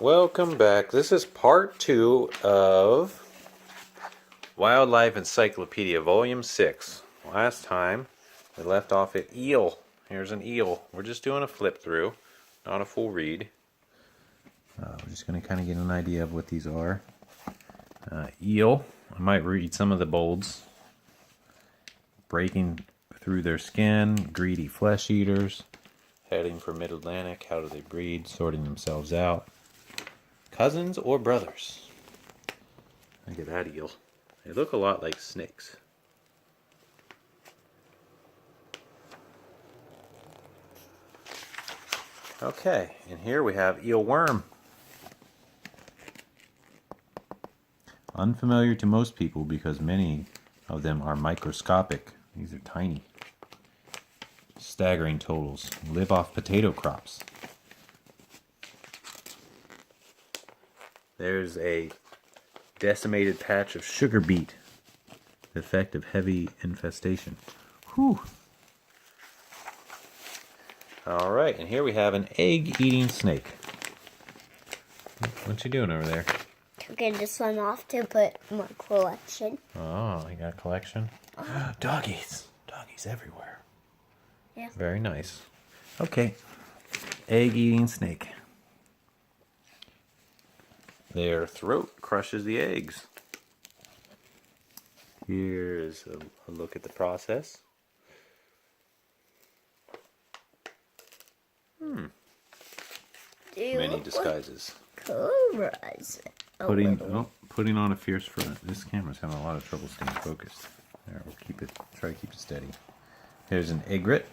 Welcome back. This is part 2 of Wildlife Encyclopedia, Volume 6. Last time we left off at eel. Here's an eel. We're just doing a flip through, not a full read. We're just going to kind of get an idea of what these are. Eel, I might read some of the bolds. Breaking through their skin, greedy flesh eaters, heading for mid-Atlantic, how do they breed, sorting themselves out. Cousins or brothers? Look at that eel. They look a lot like snakes. Okay, and here we have eel worm. Unfamiliar to most people because many of them are microscopic. These are tiny. Staggering totals. Live off potato crops. There's a decimated patch of sugar beet. The effect of heavy infestation. Whew. Alright, and here we have an egg-eating snake. What you doing over there? Taking this one off to put my collection. Oh, you got a collection? Doggies. Doggies everywhere. Yeah. Very nice. Okay. Egg-eating snake. Their throat crushes the eggs. Here's a look at the process. Many disguises. Cobras. Putting on a fierce front. This camera's having a lot of trouble staying focused. There, we'll try to keep it steady. Here's an egret.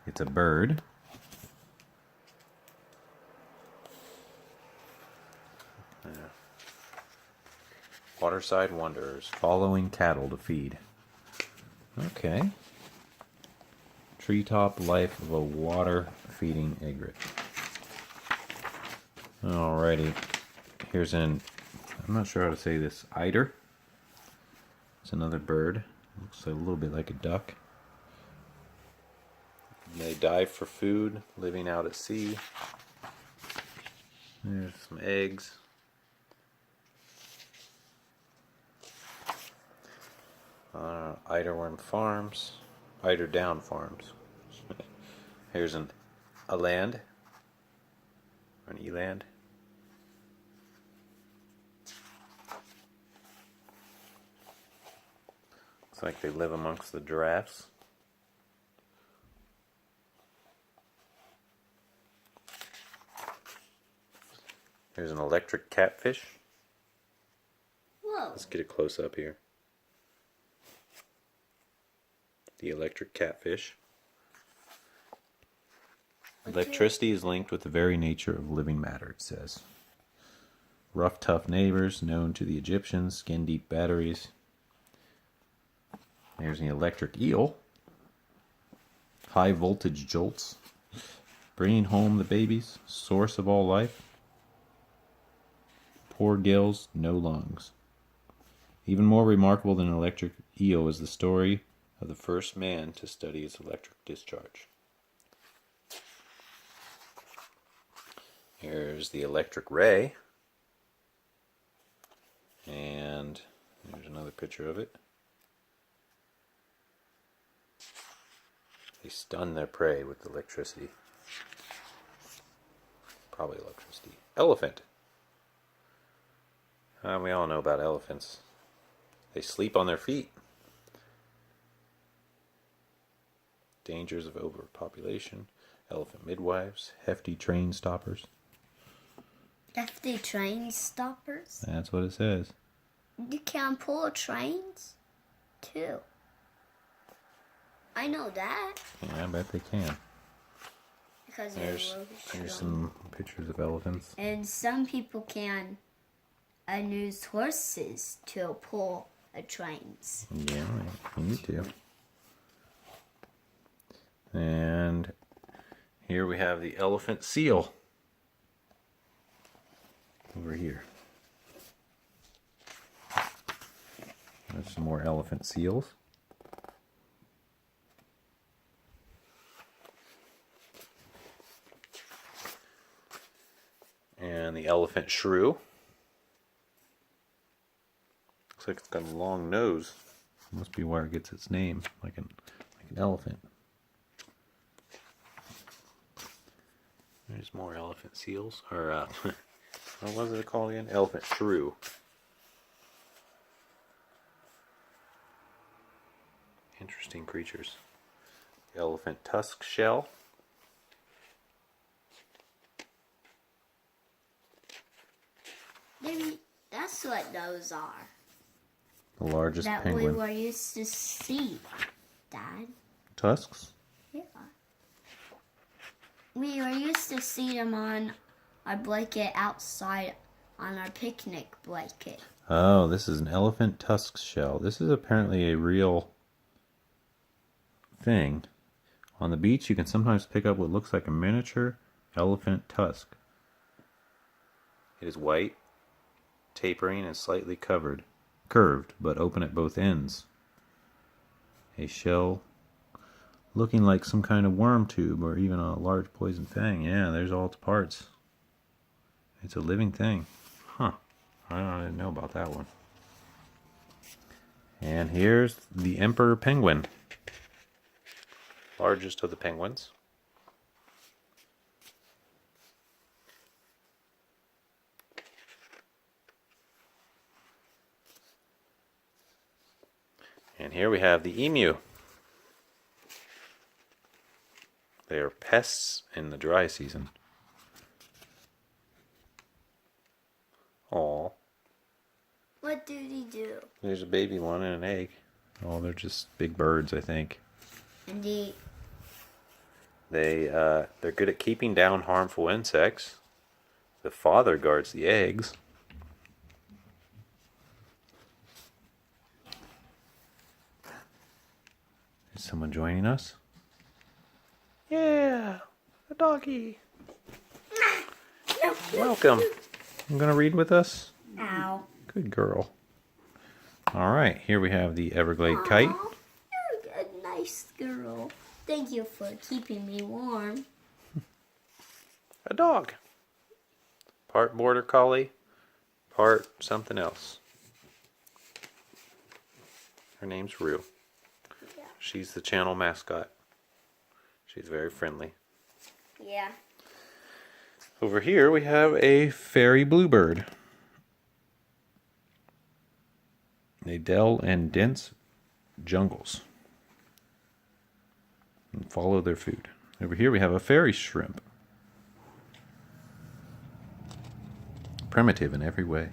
It's a bird. Waterside wanderers, following cattle to feed. Okay. Treetop life of a water-feeding egret. Alrighty. Here's I'm not sure how to say this, eider. It's another bird. Looks a little bit like a duck. They dive for food, living out at sea. There's some eggs. Eiderworm farms. Eiderdown farms. Here's an eland. Or an eland. Looks like they live amongst the giraffes. Here's an electric catfish. Whoa. Let's get a close up here. The electric catfish. Electricity is linked with the very nature of living matter, it says. Rough, tough neighbors, known to the Egyptians, skin-deep batteries. There's the electric eel. High voltage jolts. Bringing home the babies, source of all life. Poor gills, no lungs. Even more remarkable than an electric eel is the story of the first man to study its electric discharge. Here's the electric ray. And there's another picture of it. They stun their prey with electricity. Probably electricity. Elephant. We all know about elephants. They sleep on their feet. Dangers of overpopulation. Elephant midwives. Hefty train stoppers. Hefty train stoppers? That's what it says. You can pull trains too. I know that. Yeah, I bet they can. Because Here's some pictures of elephants. And some people can use horses to pull trains. Yeah, you need to. And here we have the elephant seal. Over here. There's some more elephant seals. And the elephant shrew. Looks like it's got a long nose. Must be where it gets its name, like an elephant. There's more elephant seals, or what was it called again? Elephant shrew. Interesting creatures. The elephant tusk shell. Maybe that's what those are. The largest That penguin. we were used to see, Dad. Tusks? Yeah. We were used to see them on our blanket outside on our picnic blanket. Oh, this is an elephant tusk shell. This is apparently a real thing. On the beach, you can sometimes pick up what looks like a miniature elephant tusk. It is white, tapering, and slightly curved, but open at both ends. A shell looking like some kind of worm tube or even a large poison fang. Yeah, there's all its parts. It's a living thing. Huh. I didn't know about that one. And here's the emperor penguin. Largest of the penguins. And here we have the emu. They are pests in the dry season. Aw. What did he do? There's a baby one and an egg. Oh, they're just big birds, I think. And They're good at keeping down harmful insects. The father guards the eggs. Is someone joining us? Yeah, a doggy. Welcome. You gonna read with us? Ow. Good girl. All right, here we have the Everglade kite. You're a nice girl. Thank you for keeping me warm. A dog. Part border collie, part something else. Her name's Rue. Yeah. She's the channel mascot. She's very friendly. Yeah. Over here we have a fairy bluebird. They dwell in dense jungles and follow their food. Over here we have a fairy shrimp. Primitive in every way.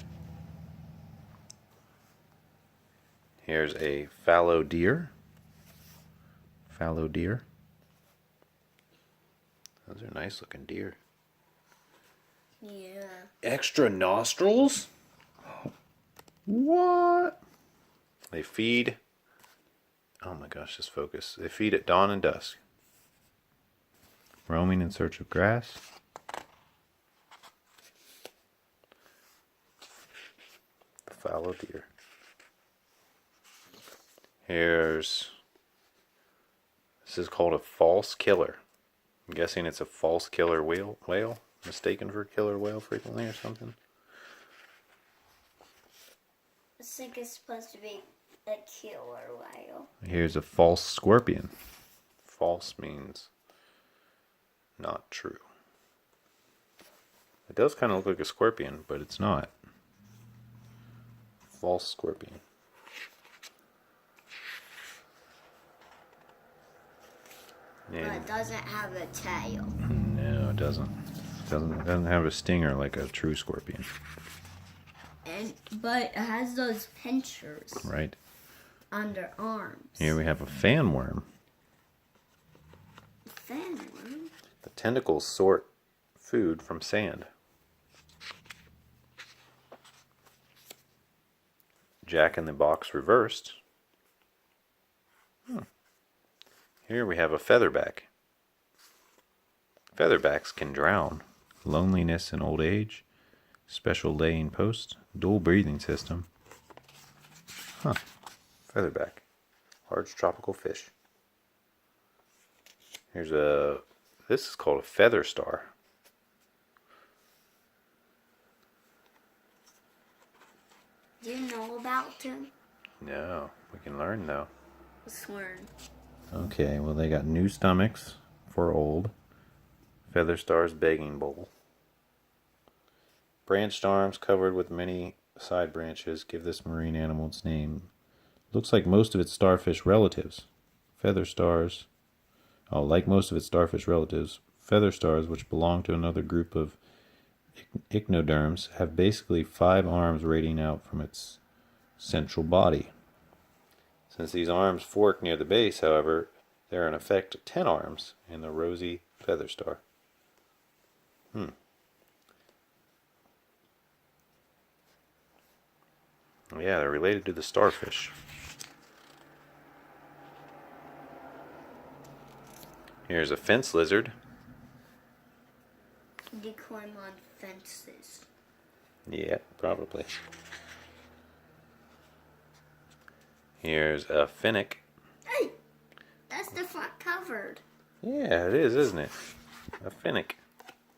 Here's a fallow deer. Fallow deer. Those are nice looking deer. Yeah. Extra nostrils? What? They feed. Oh my gosh, just focus. They feed at dawn and dusk. Roaming in search of grass. The fallow deer. This is called a false killer. I'm guessing it's a false killer whale. Mistaken for a killer whale frequently or something. I think it's supposed to be a killer whale. Here's a false scorpion. False means not true. It does kind of look like a scorpion, but it's not. False scorpion. But it doesn't have a tail. No, it doesn't. It doesn't have a stinger like a true scorpion. But it has those pinchers Right. under arms. Here we have a fan worm. Fan worm? The tentacles sort food from sand. Jack in the Box reversed. Here we have a featherback. Featherbacks can drown. Loneliness in old age. Special laying post. Dual breathing system. Featherback. Large tropical fish. This is called a feather star. Do you know about him? No, we can learn though. Let's learn. Okay, well they got new stomachs for old. Feather star's begging bowl. Branched arms covered with many side branches give this marine animal its name. Looks like most of its starfish relatives. Feather stars, like most of its starfish relatives, feather stars, which belong to another group of ichnoderms, have basically 5 arms radiating out from its central body. Since these arms fork near the base, however, there are in effect 10 arms in the rosy feather star. Yeah, they're related to the starfish. Here's a fence lizard. They climb on fences. Yeah, probably. Here's a finnick. Hey! That's the front covered. Yeah, it is, isn't it? A finnick.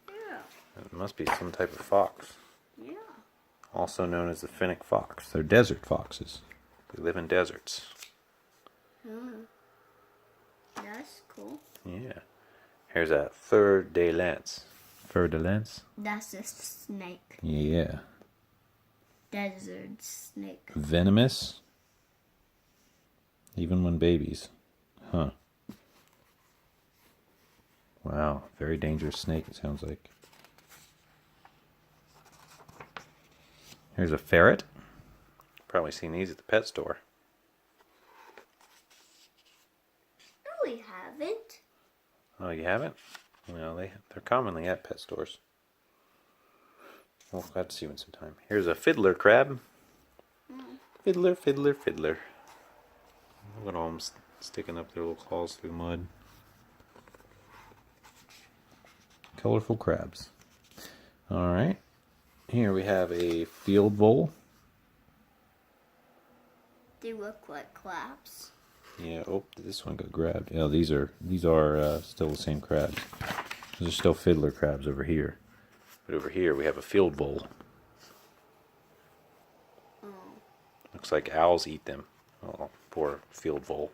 Yeah. It must be some type of fox. Yeah. Also known as the finnick fox. They're desert foxes. They live in deserts. That's cool. Yeah. Here's a fer de lance. Fer de lance? That's a snake. Yeah. Desert snake. Venomous. Even when babies. Huh. Wow. Very dangerous snake, it sounds like. Here's a ferret. Probably seen these at the pet store. No, we haven't. Oh, you haven't? Well, they're commonly at pet stores. We'll have to see one sometime. Here's a fiddler crab. Fiddler, fiddler, fiddler. Look at all them sticking up their little claws through the mud. Colorful crabs. Alright. Here we have a field vole. They look like claps. Yeah, oh, this one got grabbed. Yeah, these are still the same crabs. Those are still fiddler crabs over here. But over here we have a field vole. Looks like owls eat them. Oh, poor field vole.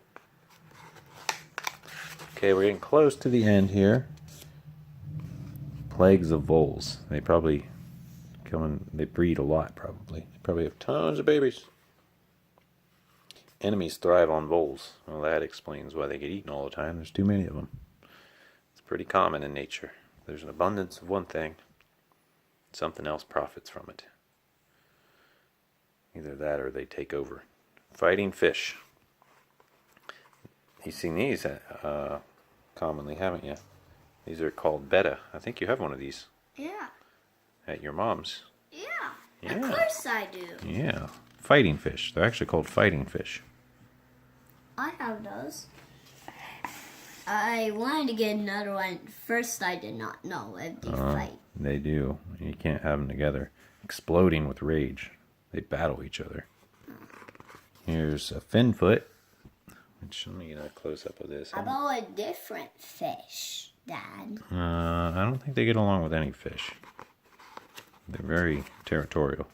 Okay, we're getting close to the end here. Plagues of voles. They probably they breed a lot probably. They probably have tons of babies. Enemies thrive on voles. Well, that explains why they get eaten all the time. There's too many of them. It's pretty common in nature. There's an abundance of one thing. Something else profits from it. Either that or they take over. Fighting fish. You've seen these commonly, haven't you? These are called betta. I think you have one of these. Yeah. At your mom's. Yeah. Of course I do. Yeah. Fighting fish. They're actually called fighting fish. I have those. I wanted to get another one. First, I did not know if they fight. They do. You can't have them together. Exploding with rage. They battle each other. Here's a finfoot. Let me get a close-up of this. How about a different fish, Dad? I don't think they get along with any fish. They're very territorial.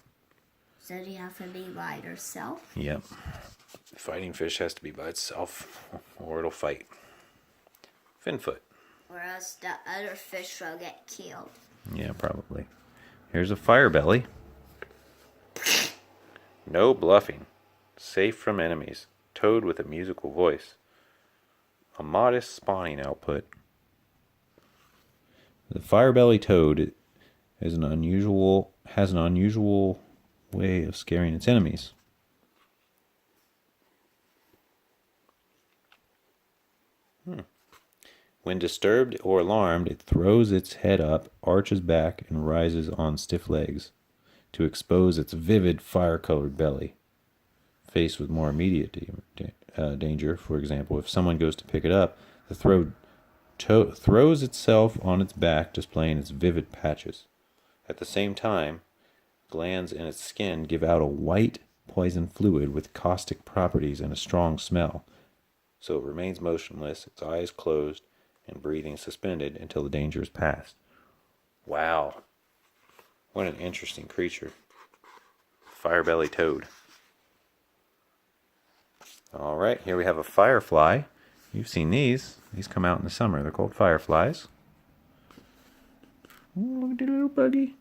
So do you have to be by yourself? Yep. The fighting fish has to be by itself, or it'll fight. Finfoot. Or else the other fish will get killed. Yeah, probably. Here's a firebelly. No bluffing. Safe from enemies. Toad with a musical voice. A modest spawning output. The Firebellied Toad has an unusual way of scaring its enemies. When disturbed or alarmed, it throws its head up, arches back, and rises on stiff legs to expose its vivid fire-colored belly. Faced with more immediate danger, for example, if someone goes to pick it up, the throws itself on its back, displaying its vivid patches. At the same time, glands in its skin give out a white poison fluid with caustic properties and a strong smell. So it remains motionless, its eyes closed, and breathing suspended until the danger is past. Wow. What an interesting creature. Firebellied Toad. Alright, here we have a Firefly. You've seen these. These come out in the summer. They're called Fireflies. Ooh, look at the little buggy.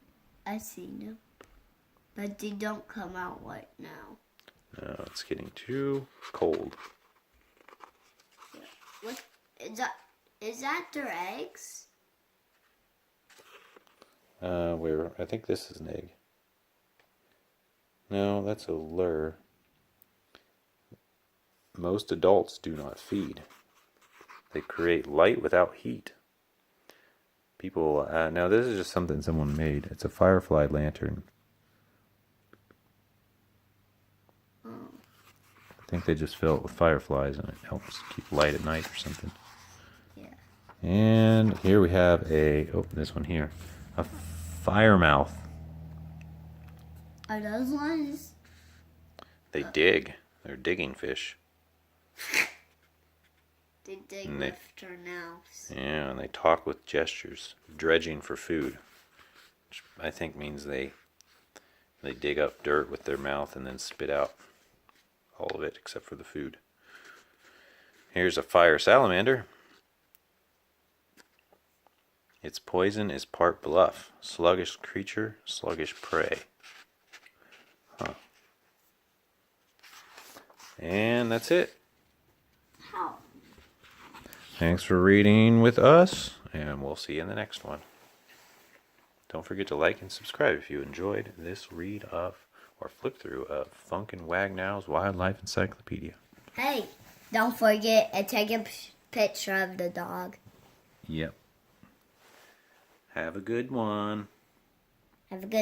I've seen them. But they don't come out right now. No, it's getting too cold. What is that? Is that their eggs? I think this is an egg. No, that's a lure. Most adults do not feed. They create light without heat. People, now this is just something someone made. It's a firefly lantern. I think they just fill it with fireflies and it helps keep light at night or something. Yeah. And here we have this one here. A firemouth. Are those ones? They dig. They're digging fish. They dig And with their mouths. Yeah, and they talk with gestures, dredging for food. Which I think means they dig up dirt with their mouth and then spit out all of it except for the food. Here's a fire salamander. Its poison is part bluff. Sluggish creature, sluggish prey. Huh. And that's it. How? Thanks for reading with us, and we'll see you in the next one. Don't forget to like and subscribe if you enjoyed this read of or flip through of Funkin' Wagnalls Wildlife Encyclopedia. Hey, don't forget to take a picture of the dog. Yep. Have a good one. Have a good